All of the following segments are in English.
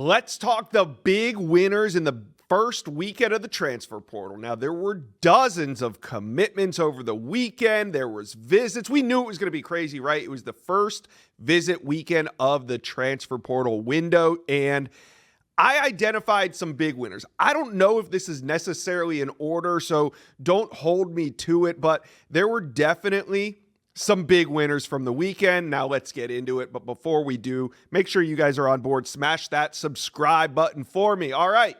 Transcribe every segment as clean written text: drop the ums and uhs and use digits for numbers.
Let's talk the big winners in the first weekend of the transfer portal. Now, there were dozens of commitments over the weekend. There was visits. We knew it was going to be crazy, right? It was the first visit weekend of the transfer portal window, and I identified some big winners. I don't know if this is necessarily in order, so don't hold me to it, but there were definitely some big winners from the weekend. Now let's get into it. But before we do, make sure you guys are on board. Smash that subscribe button for me. All right.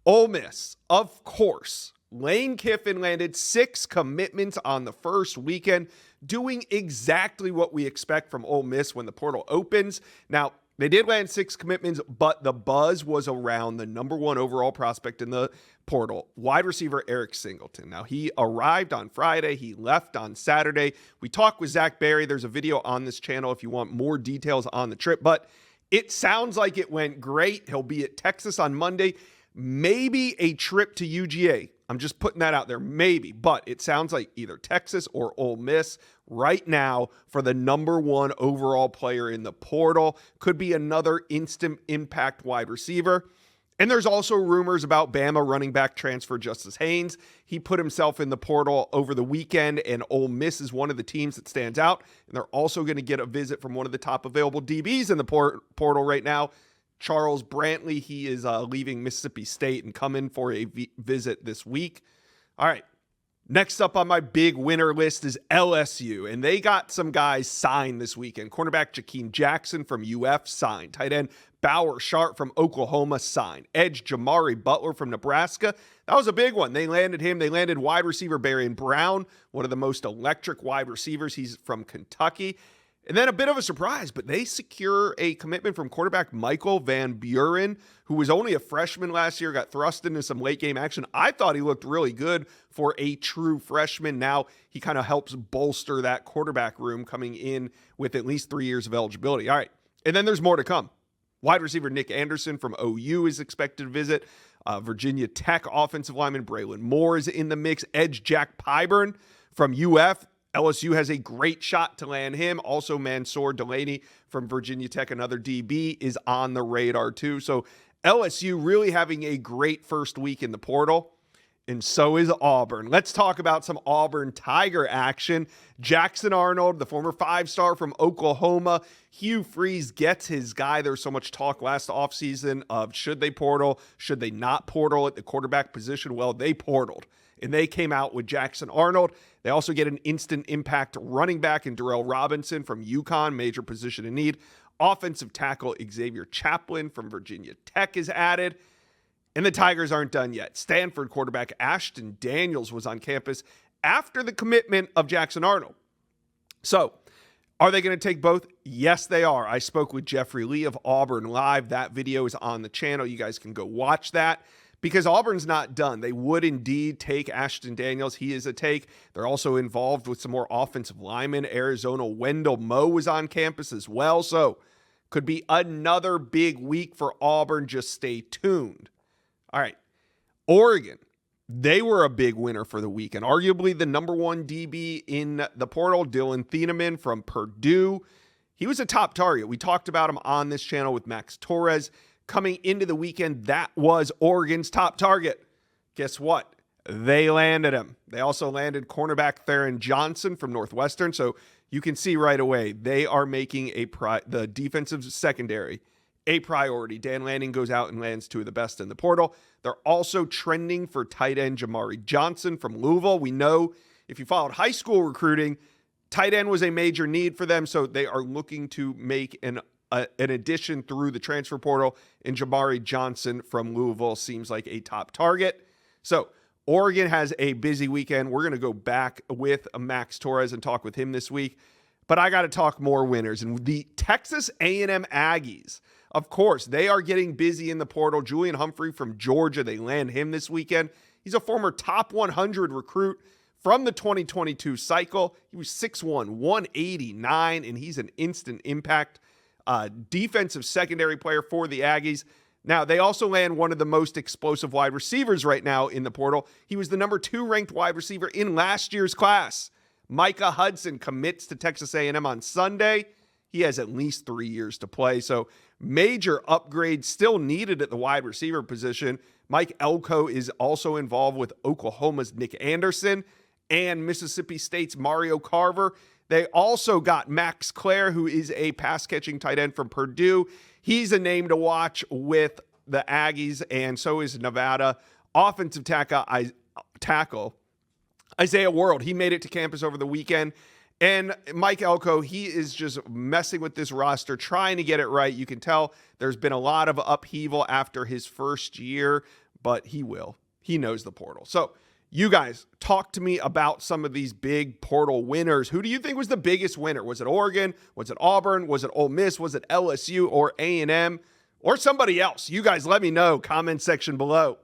Ole Miss, of course. Lane Kiffin landed 6 commitments on the first weekend, doing exactly what we expect from Ole Miss when the portal opens. Now, they did land 6 commitments, but the buzz was around the number 1 overall prospect in the portal, wide receiver Eric Singleton. Now, he arrived on Friday. He left on Saturday. We talked with Zach Berry. There's a video on this channel if you want more details on the trip, but it sounds like it went great. He'll be at Texas on Monday. Maybe a trip to UGA. I'm just putting that out there, maybe, but it sounds like either Texas or Ole Miss right now for the number 1 overall player in the portal. Could be another instant impact wide receiver. And there's also rumors about Bama running back transfer Justice Haynes. He put himself in the portal over the weekend, and Ole Miss is one of the teams that stands out. And they're also going to get a visit from one of the top available DBs in the portal right now, Charles Brantley. He is leaving Mississippi State and coming for a visit this week. All right. Next up on my big winner list is LSU, and they got some guys signed this weekend. Cornerback Jakeem Jackson from UF signed. Tight end Bauer Sharp from Oklahoma signed. Edge Jamari Butler from Nebraska. That was a big one. They landed him. They landed wide receiver Barian Brown, one of the most electric wide receivers. He's from Kentucky. And then a bit of a surprise, but they secure a commitment from quarterback Michael Van Buren, who was only a freshman last year, got thrust into some late game action. I thought he looked really good for a true freshman. Now he kind of helps bolster that quarterback room coming in with at least 3 years of eligibility. All right. And then there's more to come. Wide receiver Nick Anderson from OU is expected to visit. Virginia Tech offensive lineman Braylon Moore is in the mix. Edge Jack Pyburn from UF. LSU has a great shot to land him. Also, Mansour Delaney from Virginia Tech, another DB, is on the radar too. So LSU really having a great first week in the portal, and so is Auburn. Let's talk about some Auburn Tiger action. Jackson Arnold, the former 5-star from Oklahoma. Hugh Freeze gets his guy. There was so much talk last offseason of should they portal, should they not portal at the quarterback position. Well, they portaled, and they came out with Jackson Arnold. They also get an instant impact running back in Darrell Robinson from UConn, major position in need. Offensive tackle Xavier Chaplin from Virginia Tech is added. And the Tigers aren't done yet. Stanford quarterback Ashton Daniels was on campus after the commitment of Jackson Arnold. So, are they going to take both? Yes, they are. I spoke with Jeffrey Lee of Auburn Live. That video is on the channel. You guys can go watch that. Because Auburn's not done. They would indeed take Ashton Daniels. He is a take. They're also involved with some more offensive linemen. Arizona Wendell Moe was on campus as well. So could be another big week for Auburn. Just stay tuned. All right. Oregon. They were a big winner for the weekend. Arguably the number 1 DB in the portal, Dylan Thieneman from Purdue. He was a top target. We talked about him on this channel with Max Torres. Coming into the weekend, that was Oregon's top target. Guess what? They landed him. They also landed cornerback Theron Johnson from Northwestern. So you can see right away, they are making the defensive secondary a priority. Dan Lanning goes out and lands 2 of the best in the portal. They're also trending for tight end Jamari Johnson from Louisville. We know if you followed high school recruiting, tight end was a major need for them. So they are looking to make an addition through the transfer portal, and Jamari Johnson from Louisville seems like a top target. So Oregon has a busy weekend. We're going to go back with Max Torres and talk with him this week, but I got to talk more winners. And the Texas A&M Aggies, of course, they are getting busy in the portal. Julian Humphrey from Georgia, they land him this weekend. He's a former top 100 recruit from the 2022 cycle. He was 6'1", 189, and he's an instant impact defensive secondary player for the Aggies. Now, they also land one of the most explosive wide receivers right now in the portal. He was the number 2 ranked wide receiver in last year's class. Micah Hudson commits to Texas A&M on Sunday. he has at least 3 years to play. So major upgrades still needed at the wide receiver position. Mike Elko is also involved with Oklahoma's Nick Anderson and Mississippi State's Mario Carver. They also got Max Clare, who is a pass-catching tight end from Purdue. He's a name to watch with the Aggies, and so is Nevada. Offensive tackle Isaiah World. He made it to campus over the weekend. And Mike Elko, he is just messing with this roster, trying to get it right. You can tell there's been a lot of upheaval after his first year, but he will. He knows the portal. So you guys, talk to me about some of these big portal winners. Who do you think was the biggest winner? Was it Oregon? Was it Auburn? Was it Ole Miss? Was it LSU or A&M? Or somebody else? You guys let me know. Comment section below.